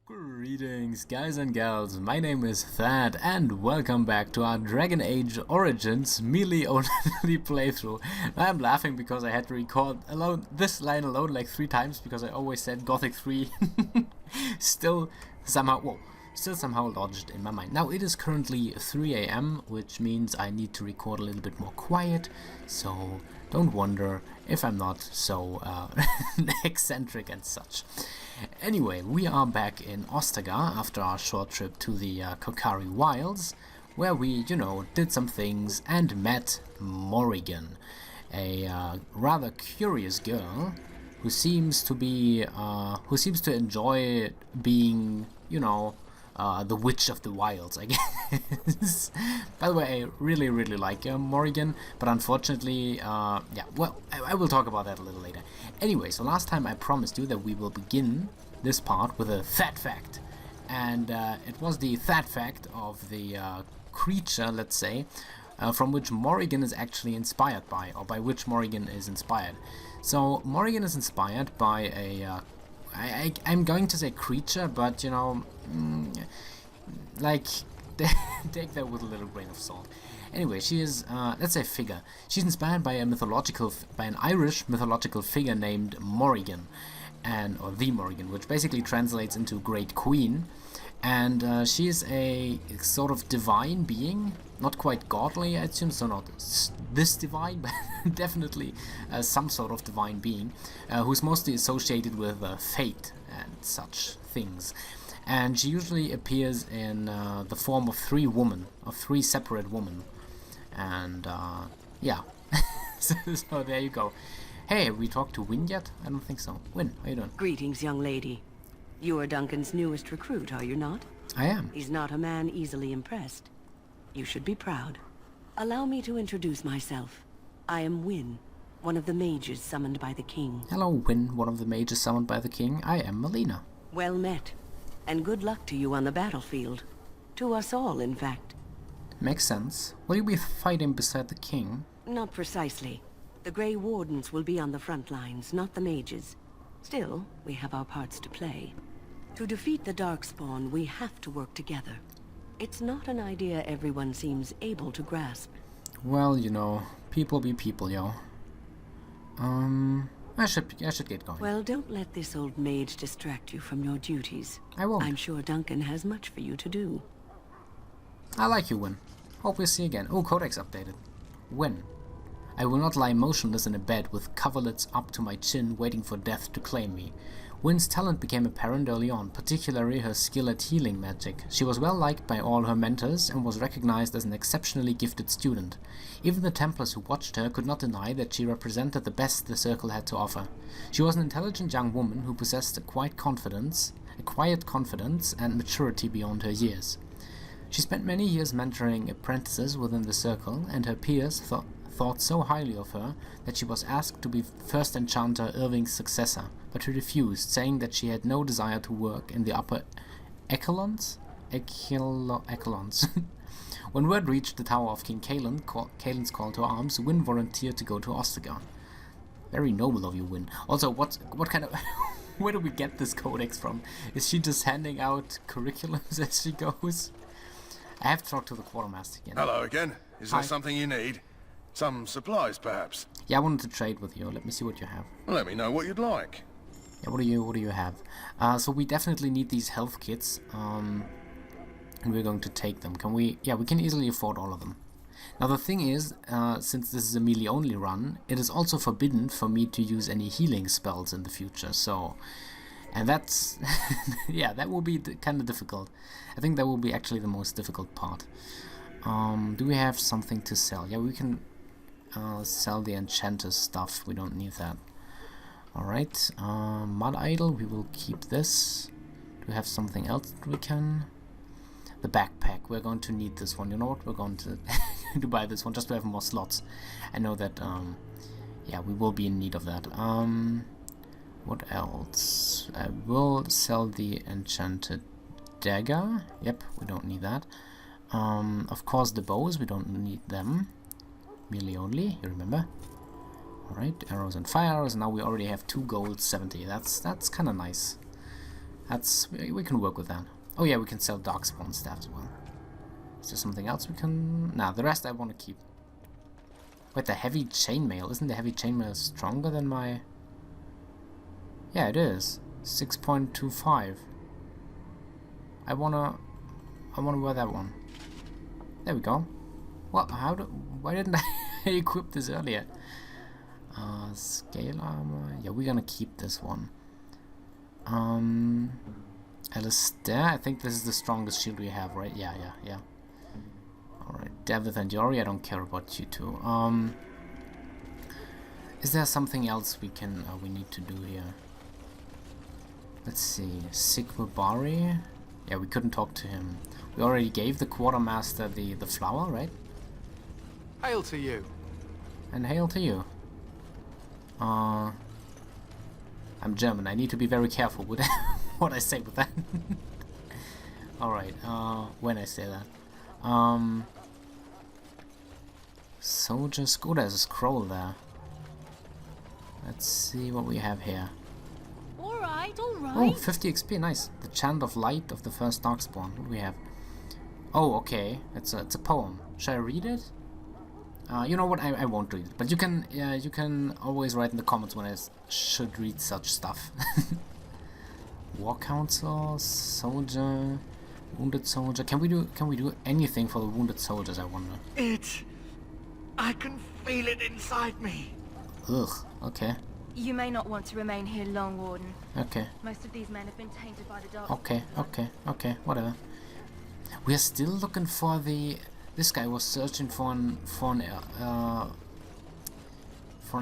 Greetings guys and gals, my name is Thad and welcome back to our Dragon Age Origins melee only playthrough. I'm laughing because I had to record this line alone like 3 times because I always said Gothic 3 still somehow lodged in my mind. Now it is currently 3 AM, which means I need to record a little bit more quiet, so don't wonder if I'm not so eccentric and such. Anyway, we are back in Ostagar after our short trip to the Kokari Wilds, where we, did some things and met Morrigan, a rather curious girl who seems to enjoy being, the witch of the wilds, I guess. By the way, I really like Morrigan, but unfortunately, I will talk about that a little later. Anyway, so last time I promised you that we will begin this part with a Thad fact, and it was the Thad fact of the creature, let's say, from which Morrigan is actually inspired by, or by which Morrigan is inspired. So Morrigan is inspired by a I'm going to say creature, but take that with a little grain of salt. Anyway, she is, let's say, figure. She's inspired by an Irish mythological figure named Morrigan, or the Morrigan, which basically translates into Great Queen. And she is a sort of divine being, not quite godly, I assume, so not this divine, but definitely some sort of divine being, who's mostly associated with fate and such things. And she usually appears in the form of 3 separate women. And yeah, so there you go. Hey, have we talked to Wynn yet? I don't think so. Wynn, how you doing? Greetings, young lady. You are Duncan's newest recruit, are you not? I am. He's not a man easily impressed. You should be proud. Allow me to introduce myself. I am Wynn, one of the mages summoned by the king. Hello, Wynn, one of the mages summoned by the king. I am Melina. Well met. And good luck to you on the battlefield. To us all, in fact. Makes sense. Will you be fighting beside the king? Not precisely. The Grey Wardens will be on the front lines, not the mages. Still, we have our parts to play. To defeat the Darkspawn, we have to work together. It's not an idea everyone seems able to grasp. Well, people be people, yo. I should get going. Well, don't let this old mage distract you from your duties. I won't. I'm sure Duncan has much for you to do. I like you, Wynn. Hope we'll see you again. Oh, codex updated. Wynn. I will not lie motionless in a bed with coverlets up to my chin waiting for death to claim me. Wynn's talent became apparent early on, particularly her skill at healing magic. She was well liked by all her mentors and was recognized as an exceptionally gifted student. Even the Templars who watched her could not deny that she represented the best the Circle had to offer. She was an intelligent young woman who possessed a quiet confidence and maturity beyond her years. She spent many years mentoring apprentices within the Circle, and her peers thought so highly of her that she was asked to be First Enchanter Irving's successor, but she refused, saying that she had no desire to work in the upper echelons. When word reached the tower of King Kaelin's call to arms, Wynn volunteered to go to Ostagar. Very noble of you, Wynn. Also, what kind of... where do we get this codex from? Is she just handing out curriculums as she goes? I have to talk to the quartermaster again. Hello again. Is there something you need? Some supplies, perhaps? Yeah, I wanted to trade with you. Let me see what you have. Well, let me know what you'd like. Yeah, what do you have? So we definitely need these health kits, and we're going to take them. Can we? Yeah, we can easily afford all of them. Now the thing is, since this is a melee only run, it is also forbidden for me to use any healing spells in the future. So, and that's yeah, that will be kind of difficult. I think that will be actually the most difficult part. Do we have something to sell? Yeah, we can sell the enchanter stuff. We don't need that. Alright, Mud Idol, we will keep this. Do we have something else that we can? The backpack, we're going to need this one. You know what? We're going to, to buy this one just to have more slots. I know that, yeah, we will be in need of that. What else? I will sell the enchanted dagger. Yep, we don't need that. Of course, the bows, we don't need them. Melee only, you remember? Alright, arrows and fire arrows. Now we already have 2 gold 70. That's kind of nice. We can work with that. Oh yeah, we can sell Darkspawn staff as well. Is there something else we can... Nah, the rest I want to keep. Wait, the heavy chainmail. Isn't the heavy chainmail stronger than my... Yeah, it is. 6.25. I wanna wear that one. There we go. Well, why didn't I equip this earlier? Scale armor. Yeah, we're gonna keep this one. Alistair, I think this is the strongest shield we have, right? Yeah. Alright, David and Yori, I don't care about you two. Is there something else we need to do here? Let's see. Sigma Bari. Yeah, we couldn't talk to him. We already gave the quartermaster the flower, right? Hail to you. And hail to you. I'm German. I need to be very careful with what I say with that. Alright, when I say that. Soldiers. Oh, there's a scroll there. Let's see what we have here. Alright. Oh, 50 XP, nice. The Chant of Light of the First Darkspawn. What do we have? Oh, okay. It's a poem. Shall I read it? You know what? I won't read it. But you can always write in the comments when I should read such stuff. War Council, soldier, wounded soldier. Can we do anything for the wounded soldiers? I wonder. I can feel it inside me. Ugh. Okay. You may not want to remain here long, Warden. Okay. Most of these men have been tainted by the dark. Okay. Whatever. We are still looking for the. This guy was searching for an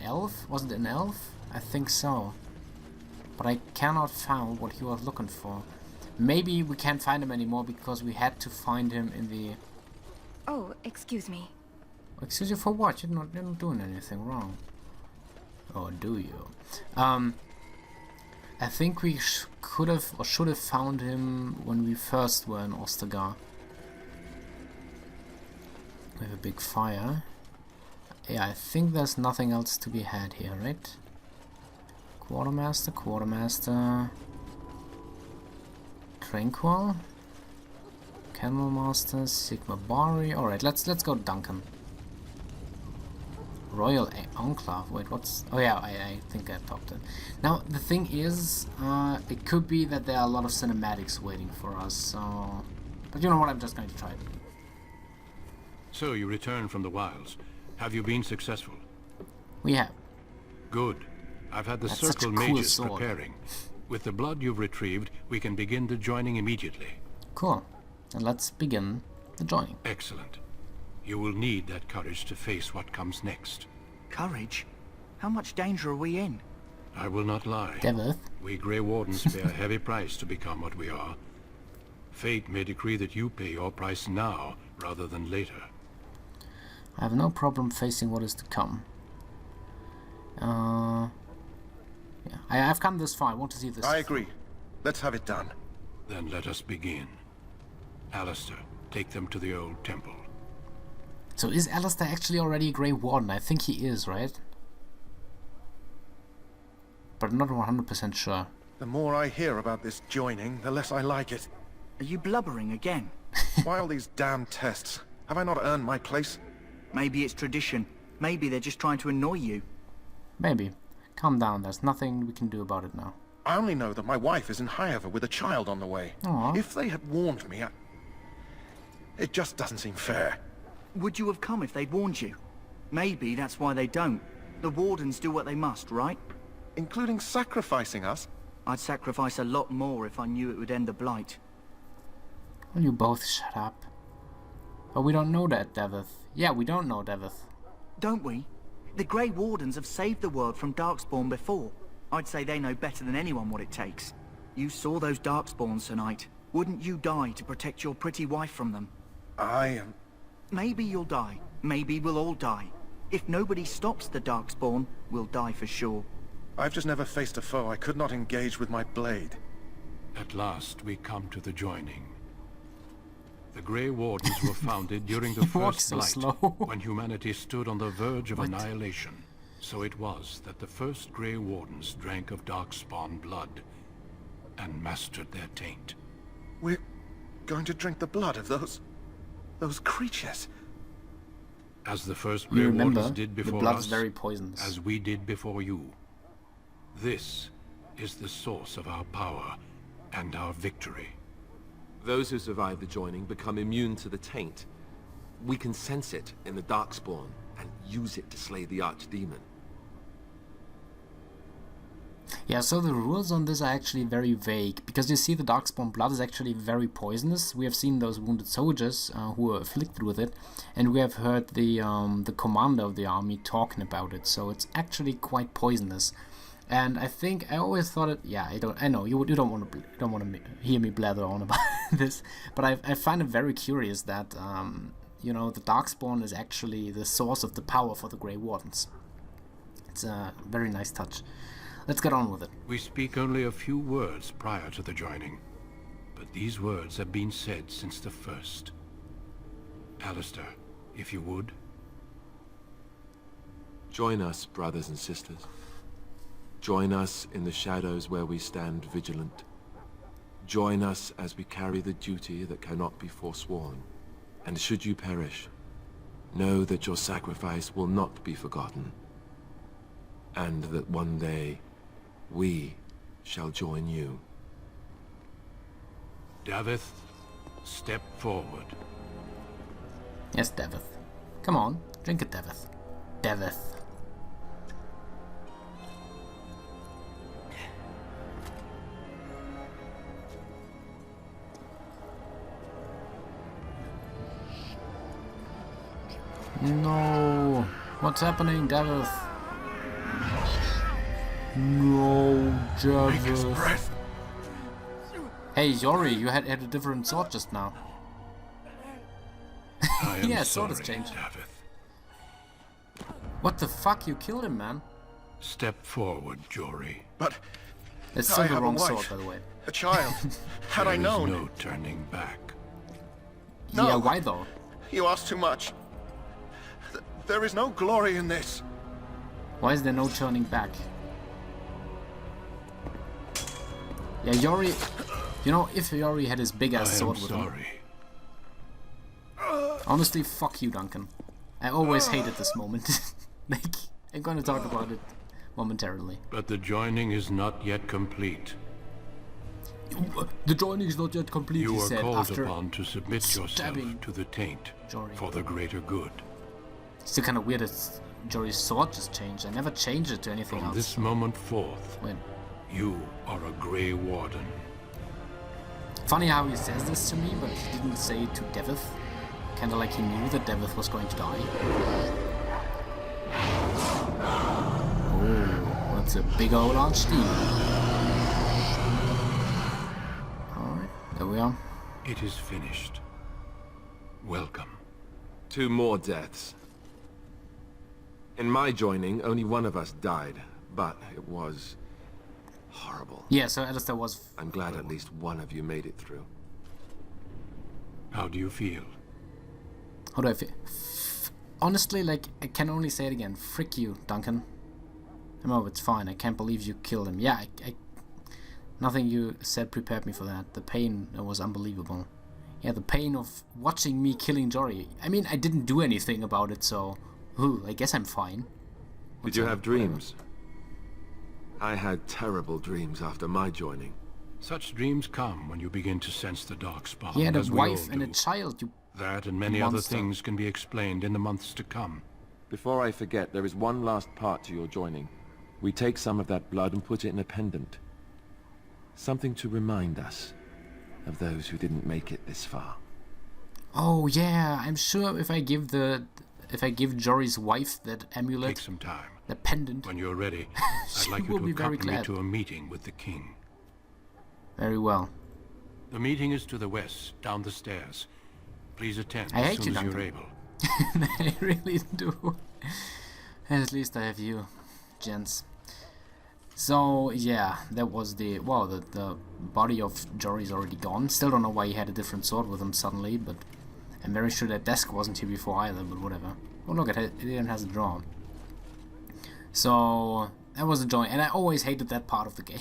elf. Was it an elf? I think so. But I cannot find what he was looking for. Maybe we can't find him anymore because we had to find him in the... Oh, excuse me. Excuse you for what? You're not doing anything wrong. Or do you? I think we could have or should have found him when we first were in Ostagar. We have a big fire. Yeah, I think there's nothing else to be had here, right? Quartermaster. Tranquil. Kennelmaster, Sigma Bari. Alright, let's go Duncan. Royal Enclave. Wait, what's... Oh yeah, I think I talked it. Now, the thing is, it could be that there are a lot of cinematics waiting for us, so... But you know what, I'm just going to try it. So, you returned from the wilds. Have you been successful? We have. Good. I've had the That's circle such a cool mages sword. preparing. With the blood you've retrieved, we can begin the joining immediately. Cool. And let's begin the joining. Excellent. You will need that courage to face what comes next. Courage? How much danger are we in? I will not lie. Devith. We Grey Wardens pay a heavy price to become what we are. Fate may decree that you pay your price now, rather than later. I have no problem facing what is to come. Yeah, I've come this far. I want to see this. I agree. Let's have it done. Then let us begin. Alistair, take them to the old temple. So is Alistair actually already a Grey Warden? I think he is, right? But I'm not 100% sure. The more I hear about this joining, the less I like it. Are you blubbering again? Why all these damn tests? Have I not earned my place? Maybe it's tradition. Maybe they're just trying to annoy you. Maybe. Calm down, there's nothing we can do about it now. I only know that my wife is in Highover with a child on the way. Aww. If they had warned me, it just doesn't seem fair. Would you have come if they'd warned you? Maybe that's why they don't. The Wardens do what they must, right? Including sacrificing us? I'd sacrifice a lot more if I knew it would end the Blight. Will you both shut up? But we don't know that, Devith. Yeah, we don't know, Devith. Don't we? The Grey Wardens have saved the world from Darkspawn before. I'd say they know better than anyone what it takes. You saw those Darkspawns tonight. Wouldn't you die to protect your pretty wife from them? Maybe you'll die. Maybe we'll all die. If nobody stops the Darkspawn, we'll die for sure. I've just never faced a foe I could not engage with my blade. At last, we come to the joining. The Grey Wardens were founded during the Walk First so Blight, slow. when humanity stood on the verge of What? annihilation. So it was that the first Grey Wardens drank of Darkspawn blood. and mastered their taint. We're going to drink the blood of those creatures. As the first You Grey remember, Wardens did the before blood us, is very poisonous. as we did before you. This is the source of our power and our victory. Those who survive the joining become immune to the taint. We can sense it in the Darkspawn and use it to slay the Archdemon. Yeah, so the rules on this are actually very vague, because you see the Darkspawn blood is actually very poisonous. We have seen those wounded soldiers who were afflicted with it, and we have heard the commander of the army talking about it, so it's actually quite poisonous. And I think I always thought it. Yeah, I know you don't want to hear me blather on about this, but I find it very curious that you know, the Darkspawn is actually the source of the power for the Grey Wardens. It's a very nice touch. Let's get on with it. We speak only a few words prior to the joining, but these words have been said since the first. Alistair, if you would. Join us, brothers and sisters. Join us in the shadows where we stand vigilant. Join us as we carry the duty that cannot be forsworn. And should you perish, know that your sacrifice will not be forgotten. And that one day, we shall join you. Davith, step forward. Yes, Davith. Come on, drink it, Davith. Davith. No! What's happening, Davith? No, Take his Davith. breath. Hey, Yori, you had a different sword just now. I am Yeah, sword sorry, has changed. Davith. What the fuck? You killed him, man. Step forward, Jory. But It's I still the have a wrong wife. sword, by the way. a child. Had There I is known. no turning back. No. Yeah, why though? You ask too much. There is no glory in this. Why is there no turning back? Yeah, Yori... You know, if Yori had his big I ass am sword with him... sorry. Honestly, fuck you, Duncan. I always hated this moment. Like, I'm gonna talk about it momentarily. But the joining is not yet complete. The joining is not yet complete, You he are said, called after upon to submit yourself stabbing to the taint Jory. for the greater good. Still kind of weird that Jory's sword just changed. I never changed it to anything From else. this moment forth, When? you are a Grey Warden. Funny how he says this to me, but he didn't say it to Davith. Kinda like he knew that Davith was going to die. Oh, that's a big old Archdemon. Alright, there we are. It is finished. Welcome. 2 more deaths. In my joining, only one of us died, but it was horrible. Yeah, so Alistair was... I'm glad at least one of you made it through. How do you feel? How do I feel? Honestly, like, I can only say it again. Frick you, Duncan. No, it's fine. I can't believe you killed him. Yeah, nothing you said prepared me for that. The pain was unbelievable. Yeah, the pain of watching me killing Jory. I mean, I didn't do anything about it, so... Ooh, I guess I'm fine. Did you have dreams? I had terrible dreams after my joining. Such dreams come when you begin to sense the Darkspawn, He had a as we all wife and a do. child, you... That and many other monster. things can be explained in the months to come. Before I forget, there is one last part to your joining. We take some of that blood and put it in a pendant. Something to remind us of those who didn't make it this far. Oh, yeah, I'm sure if I give Jory's wife that amulet, Take some time. the pendant... When you're ready, I'd She like you will to be very accompany me glad. to a meeting with the king. Very well. The meeting is to the west, down the stairs. Please attend I as hate soon you, as you're Duncan. able. I really do. At least I have you, gents. So yeah, that was the body of Jory's already gone. Still don't know why he had a different sword with him suddenly, but I'm very sure that desk wasn't here before either. But whatever. Oh look, it even has a drawer. So that was a joy, and I always hated that part of the game.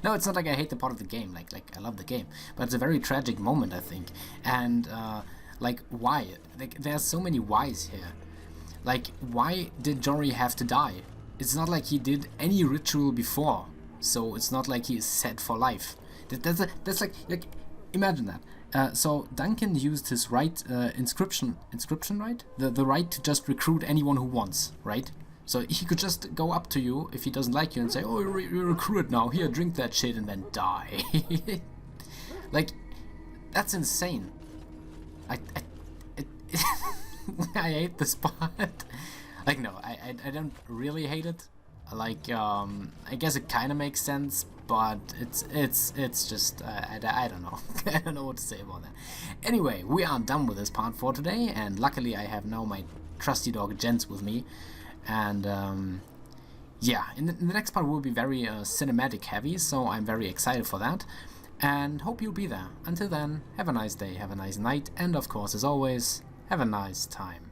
No, it's not like I hate the part of the game, like I love the game, but it's a very tragic moment, I think. And like, why? Like, there's so many whys here. Like, why did Jory have to die? It's not like he did any ritual before, so it's not like he is set for life. That's like imagine that. So Duncan used his right inscription right, the right to just recruit anyone who wants, right? So he could just go up to you if he doesn't like you and say, "Oh, you're recruited now. Here, drink that shit," and then die. Like, that's insane. I hate this part. Like, no, I don't really hate it. Like, I guess it kind of makes sense, but it's just I don't know. I don't know what to say about that. Anyway, we are done with this part for today, and luckily I have now my trusty dog Jens with me. And yeah, in the next part will be very cinematic heavy, so I'm very excited for that, and hope you'll be there. Until then, have a nice day, have a nice night, and of course, as always, have a nice time.